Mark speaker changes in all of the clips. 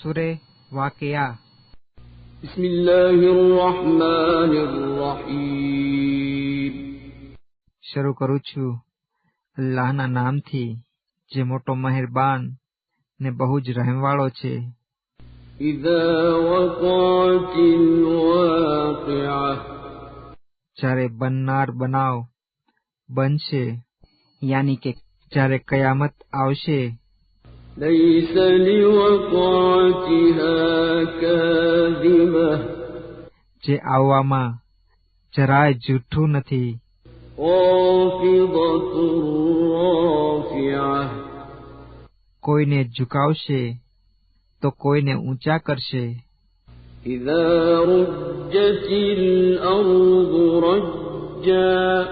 Speaker 1: સૂરે વાકિયા.
Speaker 2: બિસ્મિલ્લાહિર્રહમાનિર્રહીમ.
Speaker 1: શરૂ કરું છું અલ્લાહના નામથી, જે મોટો મહેરબાન ને બહુ જ રહેમવાળો છે.
Speaker 2: ઇઝા વકાતિલ વાકિઆહ.
Speaker 1: જ્યારે બનનાર બનાવ બનશે, યાની કે જ્યારે કયામત આવશે.
Speaker 2: ليس لوقعتها كاذبة.
Speaker 1: જે આવવામાં જરાય જૂઠું નથી.
Speaker 2: خافضة رافعة.
Speaker 1: કોઈને ઝુકાવશે તો કોઈને ઊંચા કરશે.
Speaker 2: إذا رجت الأرض رجا.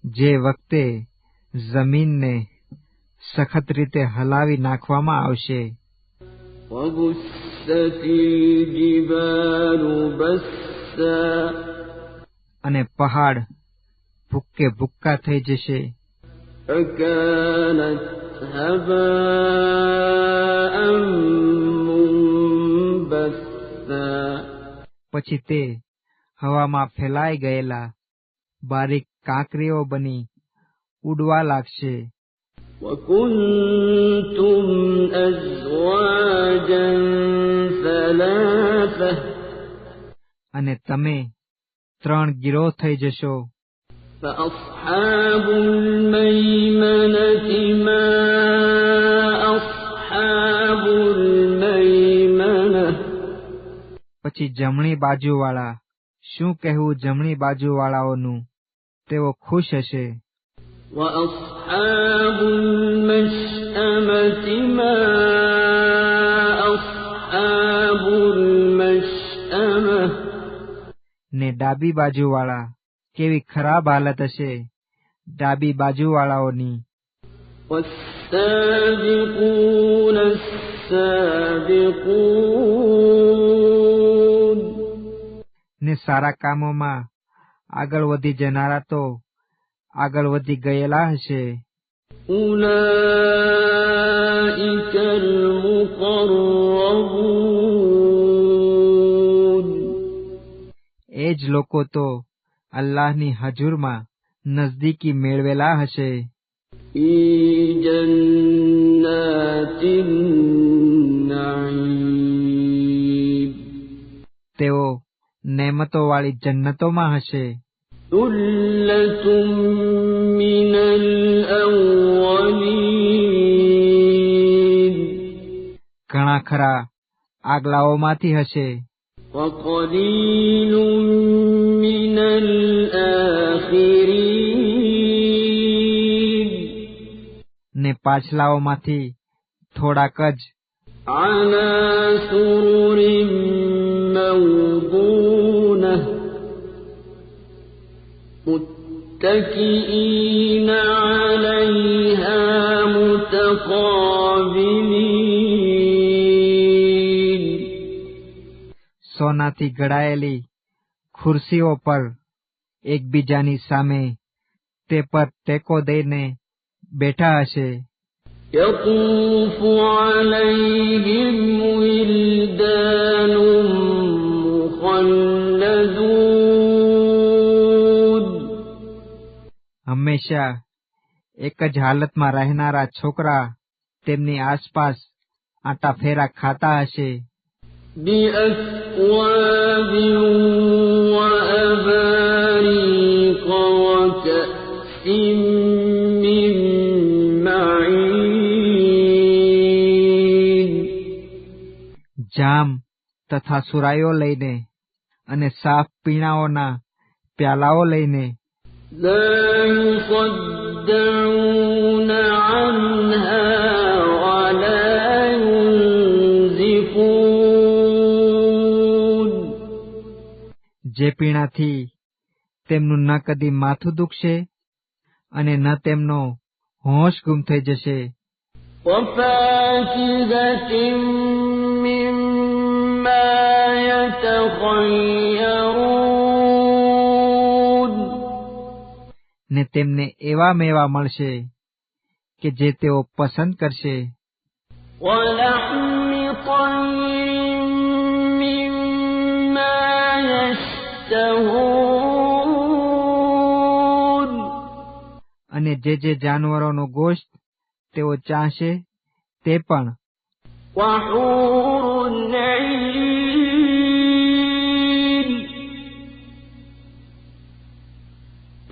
Speaker 1: જે વખતે જમીનને સખત રીતે હલાવી નાખવામાં આવશે.
Speaker 2: وبست الجبال بسا.
Speaker 1: અને પહાડ ભૂક્કે ભૂક્કા થઈ જશે.
Speaker 2: فكانت هباء منبثا.
Speaker 1: પછી તે હવામાં ફેલાઈ ગયેલા બારીક કાંકરીઓ બની ઉડવા લાગશે.
Speaker 2: وكنتم أزواجا ثلاثة.
Speaker 1: અને તમે 3 ગીરોહ થઈ જશો.
Speaker 2: فأصحاب الميمنة ما أصحاب الميمنة.
Speaker 1: પછી જમણી બાજુવાળા, શું કહેવું જમણી બાજુવાળાઓનું, તેઓ ખુશ હશે.
Speaker 2: وأصحاب المشأمة ما أصحاب المشأمة.
Speaker 1: ને ડાબી બાજુવાળા, કેવી ખરાબ હાલત હશે ડાબી બાજુવાળાઓની.
Speaker 2: والسابقون السابقون.
Speaker 1: ને સારા કામોમાં આગળ વધી જનારા તો આગળ વધી ગયેલા હશે.
Speaker 2: أولئك المقربون.
Speaker 1: એ જ લોકો તો અલ્લાહની હજુરમાં નજદીકી મેળવેલા હશે.
Speaker 2: في جنات النعيم.
Speaker 1: તેઓ નેમતોવાળી જન્નતોમાં હશે.
Speaker 2: ثلة من الأولين.
Speaker 1: ઘણા ખરા આગલાઓમાંથી હશે.
Speaker 2: وقليل من الآخرين.
Speaker 1: ને પાછલાઓમાંથી થોડાક જ.
Speaker 2: على سرر موضونة. متكئين عليها متقابلين.
Speaker 1: સોનાથી ઘડાયેલી ખુરશીઓ પર એકબીજાની સામે તે પર ટેકો દઈને બેઠા હશે.
Speaker 2: يطوف عليهم ولدان مخلدون.
Speaker 1: હંમેશા એક જ હાલતમાં રહેનારા છોકરા તેમની આસપાસ આંટા ફેરા ખાતા હશે.
Speaker 2: بأكواب وأباريق وكأس من معين.
Speaker 1: જામ તથા સુરાઈઓ લઈને અને સાફ પીણાઓના પ્યાલાઓ લઈને.
Speaker 2: لا يصدعون عنها ولا ينزفون.
Speaker 1: જે પીણાથી તેમનું ન કદી માથું દુખશે અને ન તેમનો હોશ ગુમ થઈ જશે.
Speaker 2: وفاكهة مما يتخيرون.
Speaker 1: ને તેમને એવા મેવા મળશે કે જે તેઓ પસંદ કરશે.
Speaker 2: ولحم طير
Speaker 1: જે જાનવરોનો ગોશ્ત તેઓ ચાહશે તે પણ.
Speaker 2: وحور عين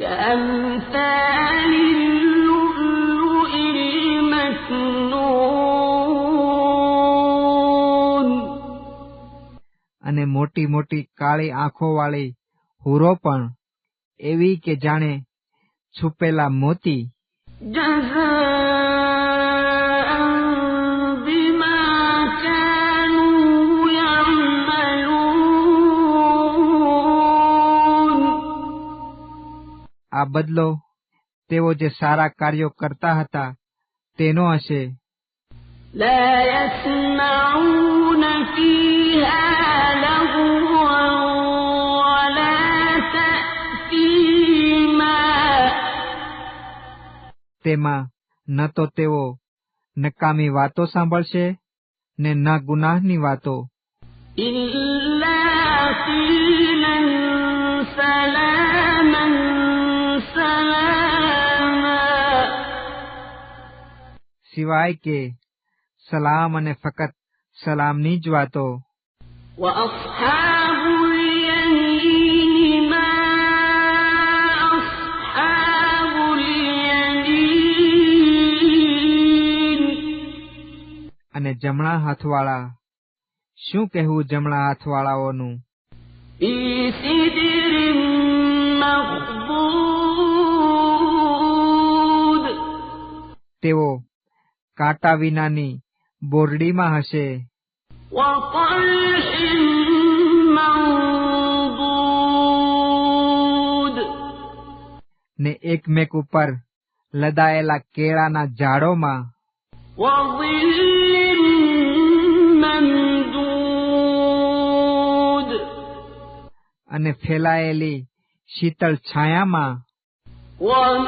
Speaker 2: كأمثال اللؤلؤ المكنون.
Speaker 1: અને મોટી મોટી કાળી આંખોવાળી હુરો પણ એવી કે જાણે છુપેલા મોતી.
Speaker 2: جزاء بما كانوا يعملون.
Speaker 1: આ બદલો તેઓ જે સારા કાર્યો કરતા હતા તેનો હશે.
Speaker 2: لا يسمعون فيها لغوا ولا تأثيما.
Speaker 1: તેમાં ન તો તેઓ નકામી વાતો સાંભળશે ને ન ગુનાહની વાતો.
Speaker 2: إلا قيلا سلاما سلاما.
Speaker 1: સિવાય કે સલામ અને ફકત સલામની જ વાતો.
Speaker 2: وأصحاب اليمين ما أصحاب اليمين.
Speaker 1: અને જમણા હાથવાળા, શું કહેવું જમણા હાથવાળાઓનું.
Speaker 2: في سدر مخضود.
Speaker 1: તેઓ કાંટા વિનાની બોરડીમાં હશે.
Speaker 2: وطلح منضود.
Speaker 1: ને એકમેક ઉપર લદાયેલા કેળાના ઝાડોમાં.
Speaker 2: وظل ممدود.
Speaker 1: અને ફેલાયેલી શીતળ છાયામાં.
Speaker 2: وماء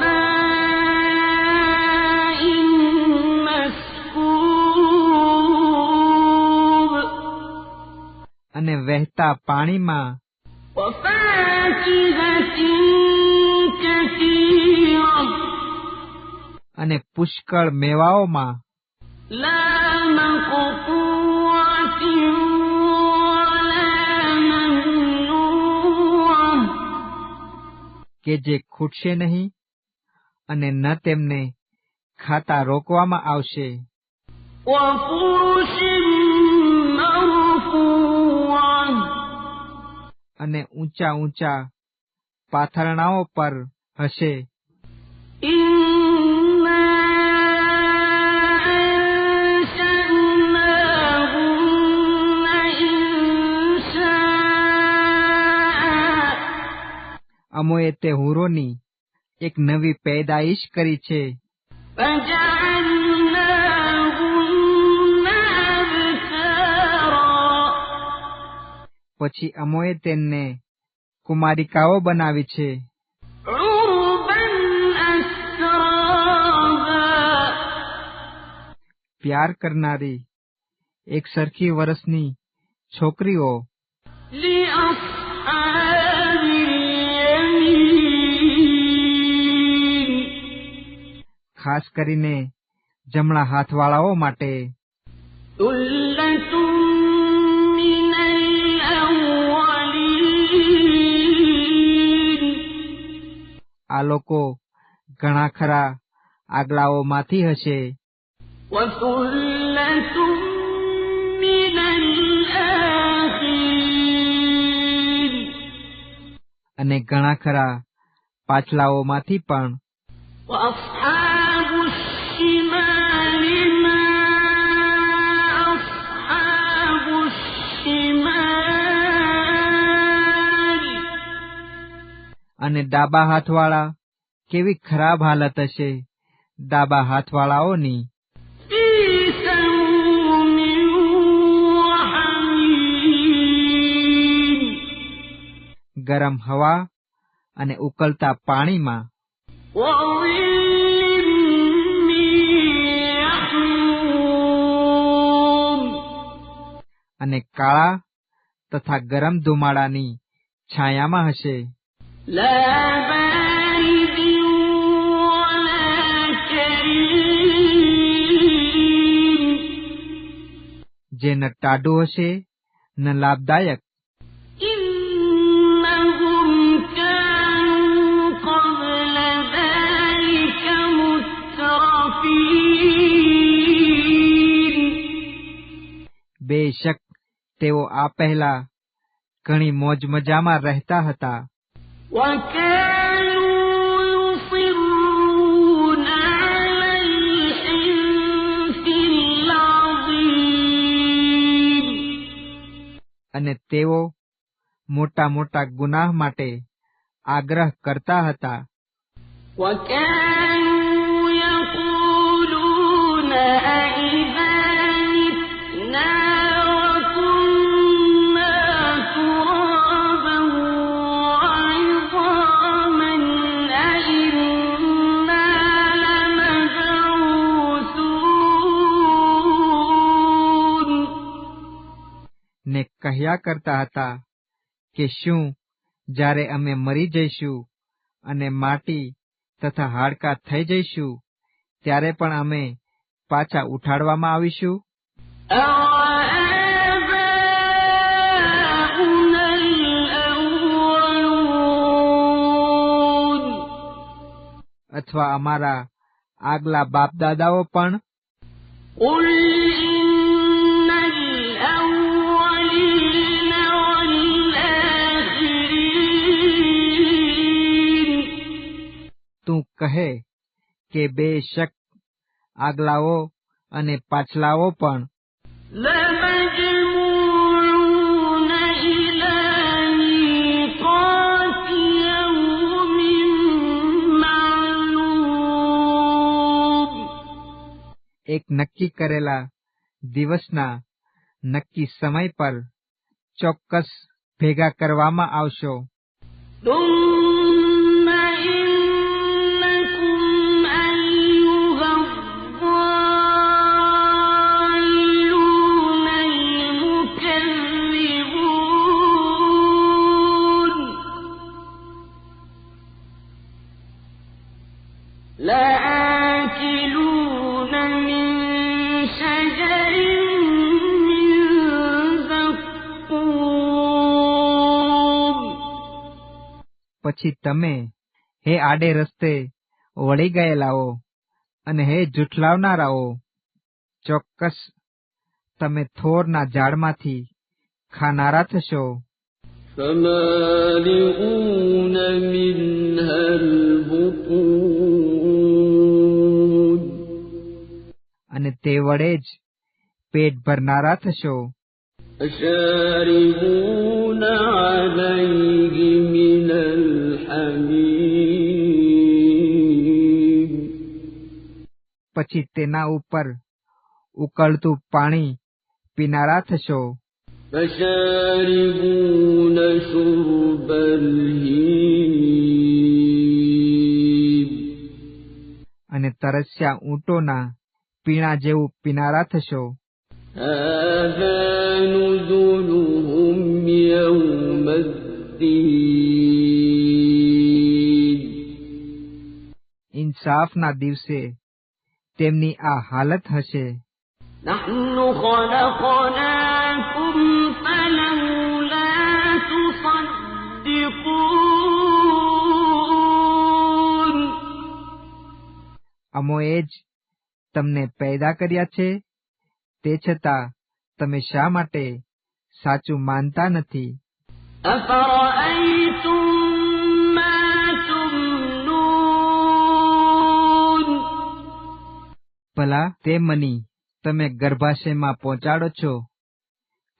Speaker 2: مسكوب.
Speaker 1: અને વહેતા પાણીમાં.
Speaker 2: وفاكهة كثيرة.
Speaker 1: અને પુષ્કળ મેવાઓમાં.
Speaker 2: لا مقطوعة ولا ممنوعة.
Speaker 1: કે જે ખૂટશે નહીં અને ન તેમને ખાતા રોકવામાં આવશે.
Speaker 2: وفرش مرفوعة.
Speaker 1: અને ઊંચા ઊંચા પાથરણાઓ પર હશે.
Speaker 2: إنا أنشأناهن إنشاء.
Speaker 1: અમોએ તે હુરોની એક નવી પેદાઈશ કરી છે.
Speaker 2: فجعلناهن أبكارا.
Speaker 1: પછી અમોએ તેમને કુમારિકાઓ બનાવી છે.
Speaker 2: عربا أترابا.
Speaker 1: પ્યાર કરનારી એક સરખી વરસની છોકરીઓ.
Speaker 2: لأصحاب اليمين.
Speaker 1: ખાસ કરીને જમણા હાથવાળાઓ માટે.
Speaker 2: ثلة من الأولين.
Speaker 1: આ લોકો ઘણા ખરા આગલાઓમાંથી હશે.
Speaker 2: وثلة من الآخرين.
Speaker 1: અને ઘણા ખરા પાછલાઓમાંથી પણ.
Speaker 2: وأصحاب الشمال ما أصحاب الشمال.
Speaker 1: અને ડાબા હાથવાળા કેવી ખરાબ હાલત હશે ડાબા હાથવાળાઓની.
Speaker 2: في سموم وحميم.
Speaker 1: ગરમ હવા અને ઉકળતા પાણીમાં.
Speaker 2: وظل من يحموم.
Speaker 1: અને કાળા તથા ગરમ ધુમાડાની છાયામાં હશે.
Speaker 2: لا بارد ولا حين
Speaker 1: જે ન ટાઢું હશે ન લાભદાયક.
Speaker 2: إنهم كانوا قبل ذلك مترفين
Speaker 1: બેશક તેઓ આ પહેલા ઘણી મોજ મજામાં રહેતા હતા.
Speaker 2: وكانوا يصرون على الحنث العظيم
Speaker 1: અને તેઓ મોટા મોટા ગુનાહ માટે આગ્રહ કરતા હતા.
Speaker 2: وكانوا يقولون أئذا متنا وكنا ترابا وعظاما أئنا لمبعوثون
Speaker 1: ને કહ્યા કરતા હતા કે શું જ્યારે અમે મરી જઈશું અને માટી તથા હાડકાં થઈ જઈશું ત્યારે પણ અમે પાછા ઉઠાડવામાં આવીશું.
Speaker 2: أَوَآبَاؤُنَا الْأَوَّلُونَ
Speaker 1: અથવા અમારા આગલા બાપ દાદાઓ પણ.
Speaker 2: قُلْ إِنَّ الْأَوَّلِينَ وَالْآخِرِينَ
Speaker 1: તું કહે કે બેશક આગલાઓ અને પાછલાઓ પણ.
Speaker 2: لَمَجْمُوعُونَ إِلَى مِيقَاتِ يَوْمٍ مَّعْلُومٍ
Speaker 1: એક નક્કી કરેલા દિવસના નક્કી સમય પર ચોક્કસ ભેગા કરવામાં આવશો.
Speaker 2: ثُمَّ إِنَّكُمْ أَيُّهَا الضَّالُّونَ الْمُكَذِّبُونَ لَآكِلُونَ مِن شَجَرٍ مِّن زَقُّومٍ
Speaker 1: પછી તમે હે આડે રસ્તે વળી ગયેલાઓ અને હે જુઠલાવનારાઓ, ચોક્કસ તમે થોરના ઝાડમાંથી ખાનારા થશો.
Speaker 2: فَمَالِئُونَ مِنْهَا الْبُطُونَ
Speaker 1: અને તે વડે જ પેટ ભરનારા થશો.
Speaker 2: فَشَارِبُونَ عَلَيْهِ مِنَ الْحَمِيمِ
Speaker 1: પછી તેના ઉપર ઉકળતું પાણી પીનારા થશો.
Speaker 2: فَشَارِبُونَ شُرْبَ الْهِيمِ
Speaker 1: અને તરસ્યા ઊંટોના પીણા જેવું પીનારા થશો.
Speaker 2: هَذَا نُزُلُهُمْ يَوْمَ الدِّينِ
Speaker 1: ઇન્સાફના દિવસે તેમની આ હાલત હશે.
Speaker 2: نَحْنُ خَلَقْنَاكُمْ فَلَوْلَا تُصَدِّقُونَ
Speaker 1: અમોએ જ તમને પેદા કર્યા છે, તે છતાં તમે શા માટે સાચું માનતા નથી?
Speaker 2: أَفَرَأَيْتُم مَّا تُمْنُونَ
Speaker 1: ભલા તે મની તમે ગર્ભાશયમાં પહોંચાડો છો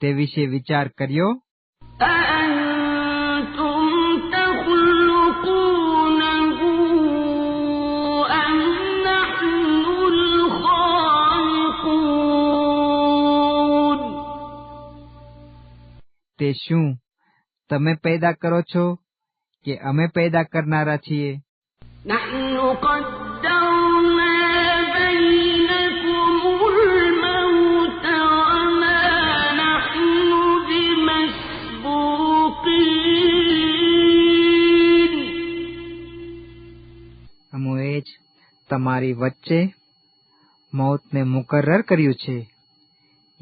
Speaker 1: તે વિશે વિચાર કર્યો?
Speaker 2: أَأَنتُمْ تَخْلُقُونَهُ أَمْ نَحْنُ الْخَالِقُونَ
Speaker 1: તે શું તમે પેદા કરો છો કે અમે પેદા કરનારા છીએ?
Speaker 2: نَحْنُ قَدَّرْنَا بَيْنَكُمُ الْمَوْتَ وَمَا نَحْنُ بِمَسْبُوقِينَ
Speaker 1: અમોએ જ તમારી વચ્ચે મૌતને મુકર્રર કર્યું છે,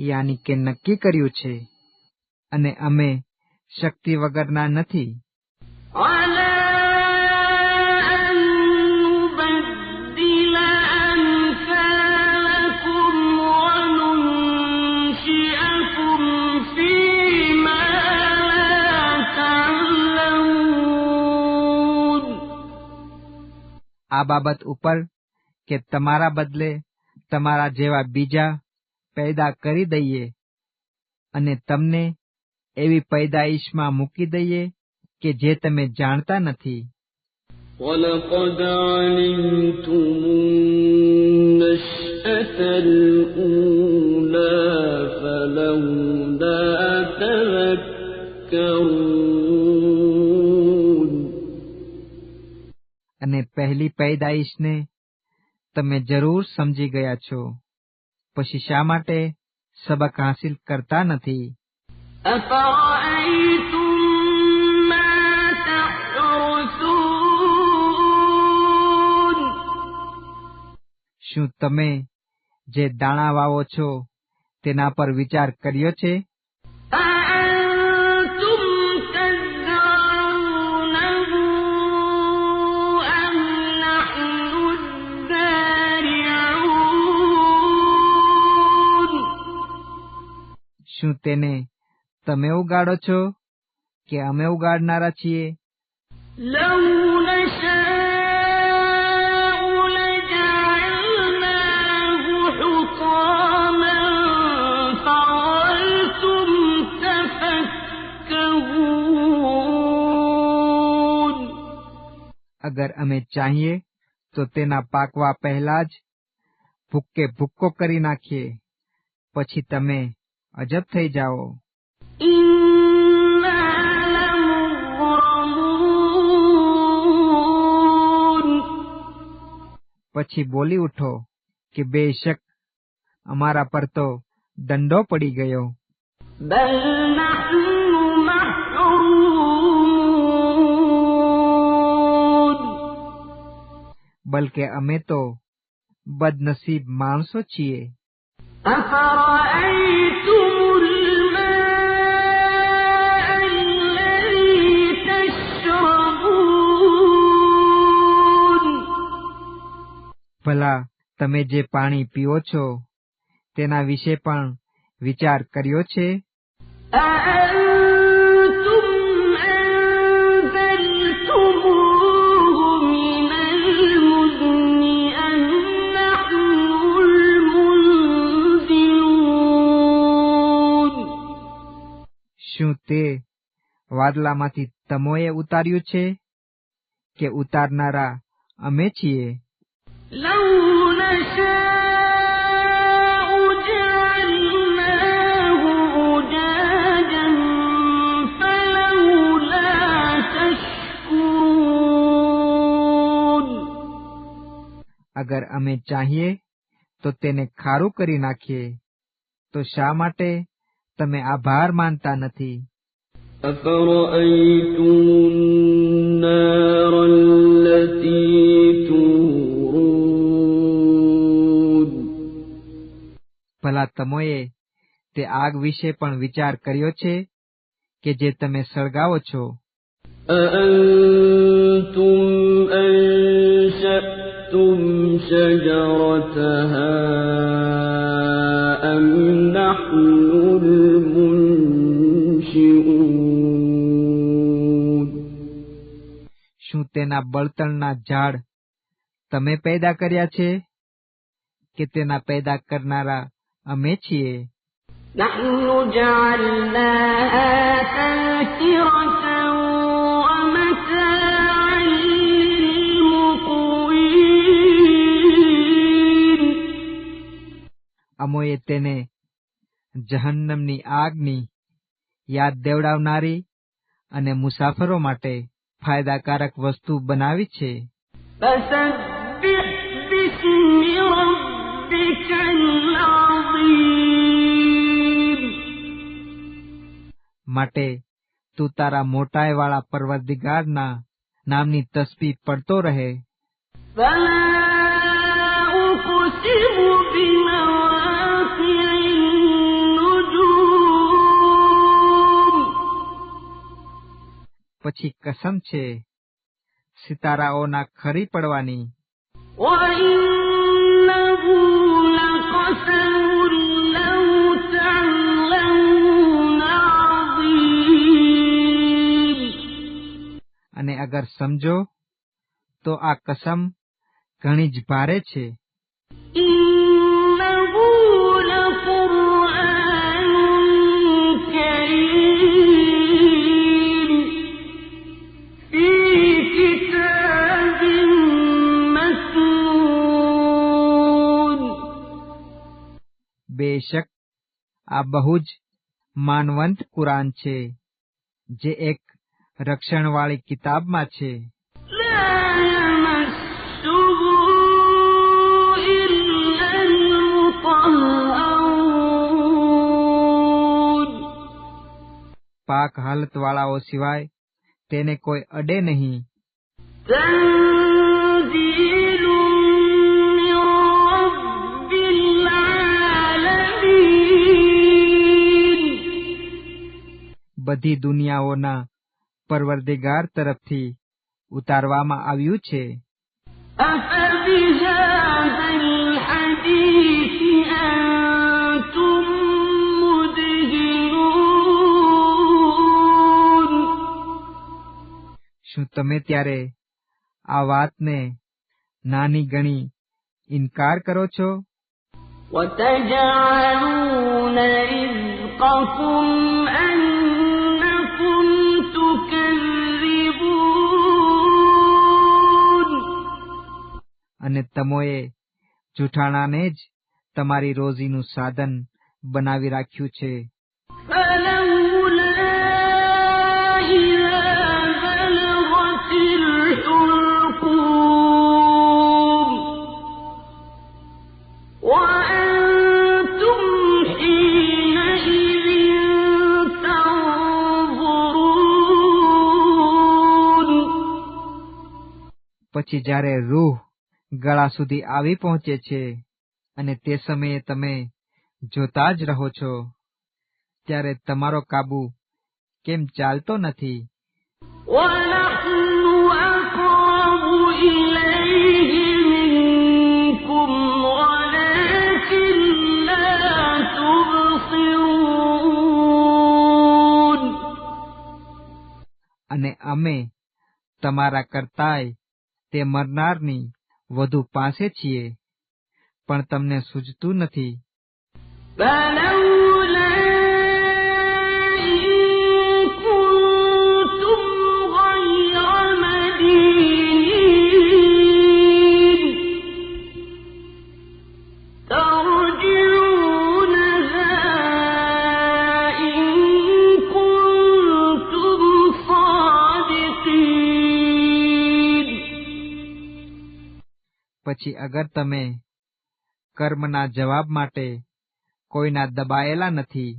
Speaker 1: યાની કે નક્કી કર્યું છે, અને અમે શક્તિ વગરના નથી.
Speaker 2: على أن نبدل أمثالكم وننشئكم فيما لا تعلمون.
Speaker 1: આ બાબત ઉપર કે તમારા બદલે તમારા જેવા બીજા પેદા કરી દઈએ અને તમને એવી પૈદાઈશમાં મૂકી દઈએ કે જે તમે જાણતા નથી.
Speaker 2: وَلَقَدْ عَلِمْتُمُ النَّشْأَةَ الْأُولَىٰ فَلَوْلَا تَذَكَّرُونَ.
Speaker 1: અને પહેલી પૈદાઈશને તમે જરૂર સમજી ગયા છો, પછી શા માટે સબક હાસિલ કરતા નથી?
Speaker 2: أَفَرَأَيْتُم مَّا تَحْرُثُونَ.
Speaker 1: શું તમે જે દાણા વાવો છો તેના પર વિચાર કર્યો છે?
Speaker 2: أَأَنتُمْ تَزْرَعُونَهُ أَمْ نَحْنُ الزَّارِعُونَ.
Speaker 1: શું તેને તમે ઉગાડો છો કે અમે ઉગાડનારા છીએ?
Speaker 2: لَوْ نَشَاءُ لَجَعَلْنَاهُ حُطَامًا فَظَلْتُمْ تَفَكَّهُونَ.
Speaker 1: અગર અમે ચાહીએ તો તેના પાકવા પહેલા જ ભૂક્કે ભૂક્કો કરી નાખીએ, પછી તમે અજબ થઈ જાઓ.
Speaker 2: إِنَّا لَمُغْرَمُونَ.
Speaker 1: પછી બોલી ઉઠો કે બેશક અમારા પર તો દંડો પડી ગયો.
Speaker 2: بَلْ نَحْنُ مَحْرُومُونَ.
Speaker 1: બલકે અમે તો બદનસીબ માણસો છીએ.
Speaker 2: أَفَرَأَيْتُمُ الْمَاءَ الَّذِي تَشْرَبُونَ.
Speaker 1: ભલા તમે જે પાણી પીઓ છો તેના વિશે પણ વિચાર કર્યો છે?
Speaker 2: أَأَنتُمْ أَنزَلْتُمُوهُ مِنَ الْمُزْنِ أَمْ نَحْنُ الْمُنزِلُونَ.
Speaker 1: શું તે વાદલામાંથી તમોએ ઉતાર્યું છે કે ઉતારનારા અમે છીએ?
Speaker 2: لَوْ نَشَاءُ جَعَلْنَاهُ أُجَاجًا فَلَوْلَا تَشْكُرُونَ.
Speaker 1: અગર અમે ચાહીએ તો તેને ખારું કરી નાખીએ, તો શા માટે તમે આભાર માનતા નથી?
Speaker 2: أَفَرَأَيْتُمُ النَّارَ الَّتِي تُورُونَ.
Speaker 1: ભલા તમોએ તે આગ વિશે પણ વિચાર કર્યો છે કે જે તમે સળગાવો છો?
Speaker 2: أَأَنتُمْ أَنشَأْتُمْ شَجَرَتَهَا أَمْ نَحْنُ الْمُنشِئُونَ.
Speaker 1: શું તેના બળતણના ઝાડ તમે પેદા કર્યા છે કે તેના પેદા કરનારા અમે છીએ?
Speaker 2: نَحْنُ جَعَلْنَاهَا تَذْكِرَةً وَمَتَاعًا لِّلْمُقْوِينَ.
Speaker 1: અમોએ તેને જહન્નમની આગની યાદ દેવડાવનારી અને મુસાફરો માટે ફાયદાકારક વસ્તુ બનાવી છે.
Speaker 2: فَسَبِّحْ بِاسْمِ رَبِّكَ الْعَظِيمِ.
Speaker 1: માટે તું તારા મોટાઈવાળા પરવરદિગારના નામની તસ્બીહ પડતો રહે.
Speaker 2: فَلَا وأقسم بمواقع النجوم
Speaker 1: પછી કસમ છે સિતારાઓના ખરી પડવાની.
Speaker 2: وإنه لقسم لو تعلمون عظيم
Speaker 1: અને અગર સમજો તો આ કસમ ઘણી જ ભારે છે.
Speaker 2: إنه لقرآن كريم في كتاب مكنون
Speaker 1: બેશક આ બહુ જ માનવંત કુરાન છે જે એક રક્ષણવાળી કિતાબમાં છે.
Speaker 2: لا يمسه إلا المطهرون
Speaker 1: પાક હાલતવાળાઓ સિવાય તેને કોઈ અડે નહીં.
Speaker 2: تنزيل من رب العالمين
Speaker 1: બધી દુનિયાઓના પરવરદિગાર તરફથી ઉતારવામાં આવ્યું છે.
Speaker 2: أفبهذا الحديث أنتم مدهنون
Speaker 1: શું તમે ત્યારે આ વાતને નાની ગણી ઇનકાર કરો છો?
Speaker 2: وتجعلون رزقكم أنكم تكذبون
Speaker 1: અને તમોએ જૂઠાણાને જ તમારી રોજીનું સાધન બનાવી રાખ્યું છે.
Speaker 2: فلولا إذا بلغت الحلقوم وأنتم حينئذ تنظرون
Speaker 1: પછી જ્યારે રૂહ ગળા સુધી આવી પહોંચે છે અને તે સમયે તમે જોતા જ રહો છો, ત્યારે તમારો કાબુ કેમ ચાલતો નથી?
Speaker 2: ونحن أقرب إليه منكم ولكن لا تبصرون
Speaker 1: અને અમે તમારા કરતાંય તે મરનારની વધુ પાસે છીએ, પણ તમને સૂઝતું નથી.
Speaker 2: فلولا إن كنتم غير مدينين ترجعونها إن كنتم صادقين
Speaker 1: પછી અગર તમે કર્મના જવાબ માટે કોઈના દબાયેલા નથી,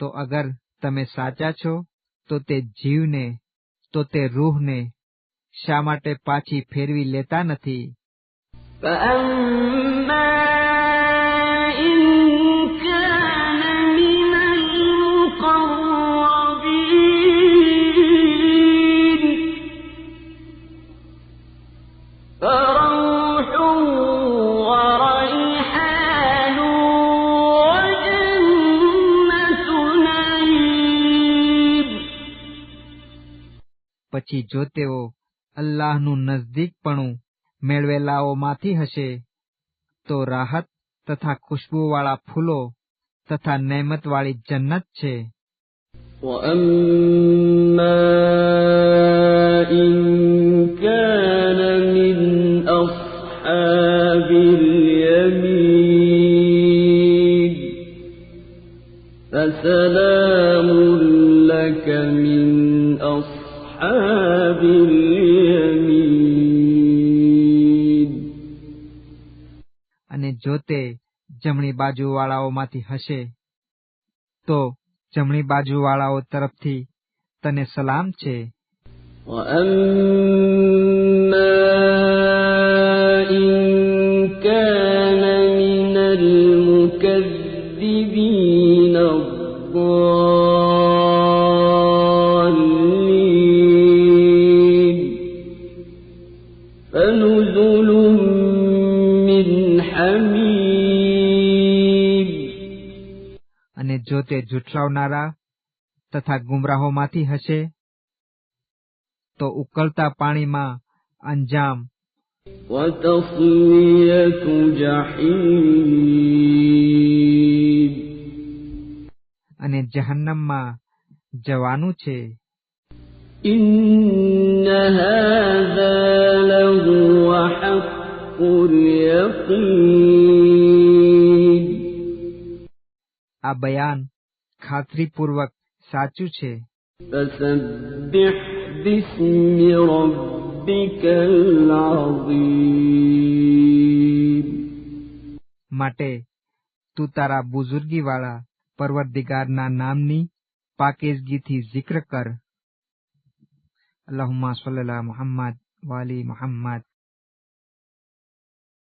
Speaker 1: તો અગર તમે સાચા છો તો તે જીવને, તો તે રૂહને શા માટે પાછી ફેરવી લેતા નથી?
Speaker 2: فأما إن كان من المقربين فروح وريحان وجنة نعيم
Speaker 1: પછી જો તેઓ અલ્લાહનું નજદીકપણું મેળવેલાઓમાંથી હશે તો રાહત તથા ખુશ્બુવાળા ફૂલો તથા નેમતવાળી જન્નત છે.
Speaker 2: وأما إن كان من أصحاب اليمين فسلام لك من أصحاب اليمين
Speaker 1: અને જો તે જમણી બાજુવાળાઓમાંથી હશે તો જમણી બાજુવાળાઓ તરફથી તને સલામ છે.
Speaker 2: وأما إن كان المكذبين الضالين فنزل من حميم
Speaker 1: અને જો તે જુઠલાવનારા તથા ગુમરાહોમાંથી હશે તો ઉકળતા પાણીમાં અંજામ
Speaker 2: وتصلية جحيم
Speaker 1: અને જહન્નમમાં જવાનું છે.
Speaker 2: إن هذا لهو حق اليقين
Speaker 1: આ બયાન ખાતરીપૂર્વક સાચું છે.
Speaker 2: فسبح باسم ربك العظيم
Speaker 1: માટે તું તારા બુઝુર્ગીવાળા પરવરદિગારના નામની પાકીઝગીથી zikr કર. અલ્લાહુમ્મા સલ્લી અલા મુહમ્મદ વાલી મુહમ્મદ.